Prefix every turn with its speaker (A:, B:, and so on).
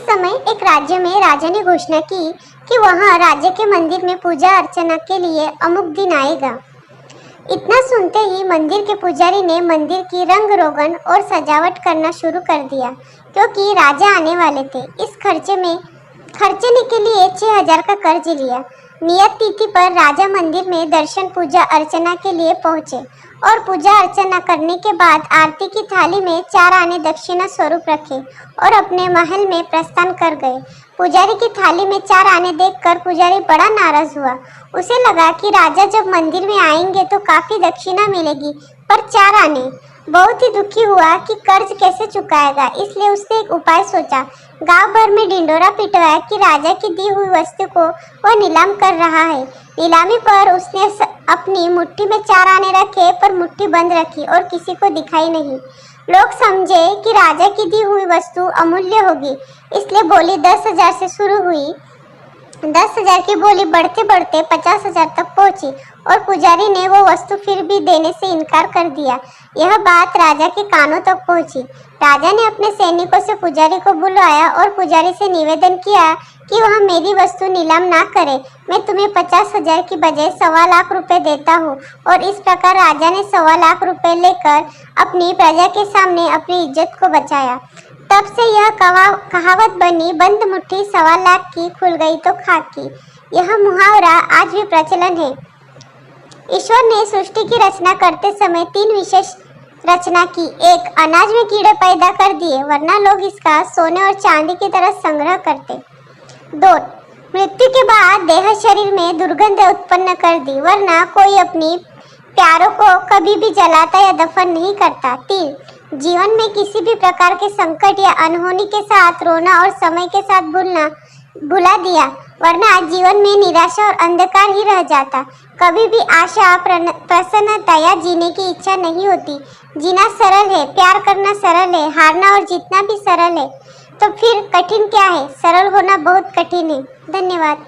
A: समय एक राज्य में राजा ने घोषणा की कि वहां राज्य के मंदिर में पूजा अर्चना के लिए अमुक दिन आएगा। इतना सुनते ही मंदिर के पुजारी ने मंदिर की रंग रोगन और सजावट करना शुरू कर दिया, क्योंकि राजा आने वाले थे। इस खर्चने के लिए 6,000 का कर्ज लिया। नियत तिथि पर राजा मंदिर में दर्शन पूजा अर्चना के लिए पहुंचे और पूजा अर्चना करने के बाद आरती की थाली में 4 आने दक्षिणा स्वरूप रखे और अपने महल में प्रस्थान कर गए। पुजारी की थाली में 4 आने देखकर पुजारी बड़ा नाराज हुआ। उसे लगा कि राजा जब मंदिर में आएंगे तो काफी दक्षिणा मिलेगी, पर 4 आने। बहुत ही दुखी हुआ कि कर्ज कैसे चुकाएगा, इसलिए उसने एक उपाय सोचा। गांव भर में ढिंडोरा पिटवाया कि राजा की दी हुई वस्तु को वह नीलाम कर रहा है। नीलामी पर उसने अपनी मुट्ठी में 4 आने रखे, पर मुट्ठी बंद रखी और किसी को दिखाई नहीं। लोग समझे कि राजा की दी हुई वस्तु अमूल्य होगी, इसलिए बोली 10,000 से शुरू हुई। 10,000 की बोली बढ़ते बढ़ते 50,000 तक पहुंची और पुजारी ने वो वस्तु फिर भी देने से इनकार कर दिया। यह बात राजा के कानों तक पहुंची। राजा ने अपने सैनिकों से पुजारी को बुलाया और पुजारी से निवेदन किया कि वह मेरी वस्तु नीलाम ना करे। मैं तुम्हें 50,000 की बजाय 1.25 लाख रुपए देता हूँ। और इस प्रकार राजा ने 1.25 लाख रुपए लेकर अपनी प्रजा के सामने अपनी इज्जत को बचाया। तब से यह कहावत बनी, बंद मुट्ठी 1.25 लाख की, खुल गई तो खाक की। यह मुहावरा आज भी प्रचलन है। ईश्वर ने सृष्टि की रचना करते समय 3 विशेष रचना की। 1, अनाज में कीड़े पैदा कर दिए, वरना लोग इसका सोने और चांदी की तरह संग्रह करते। 2, मृत्यु के बाद देह शरीर में दुर्गंध उत्पन्न कर दी, वरना कोई अपनी प्यारों को कभी भी जलाता या दफन नहीं करता। 3, जीवन में किसी भी प्रकार के संकट या अनहोनी के साथ रोना और समय के साथ भुला दिया, वरना जीवन में निराशा और अंधकार ही रह जाता। कभी भी आशा, प्रसन्नता या जीने की इच्छा नहीं होती। जीना सरल है, प्यार करना सरल है, हारना और जीतना भी सरल है, तो फिर कठिन क्या है? सरल होना बहुत कठिन है। धन्यवाद।